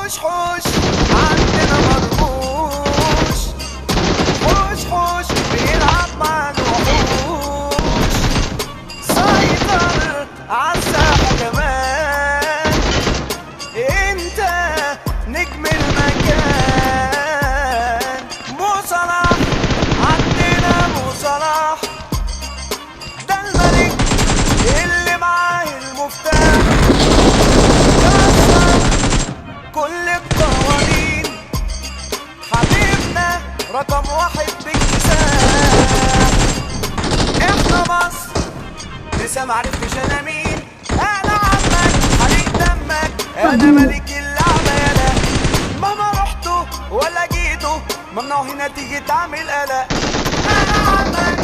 حوش حوش عندنا مرموش، حوش حوش بيلعب مع الوحوش، سيطر عالساحة كمان، انت نجم المكان. مو صلاح عندنا مو صلاح، ده الملك اللي معاه المفتاح، كسر كل القوانين، حبيبنا رقم واحد باكتساح. احنا مصر لسه معرفتش انا مين، انا عمك حريق دمك، انا ملك اللعبة يالا، مهما رحتوا ولا جيتوا ممنوع هنا تيجي تعمل قلق. انا عمك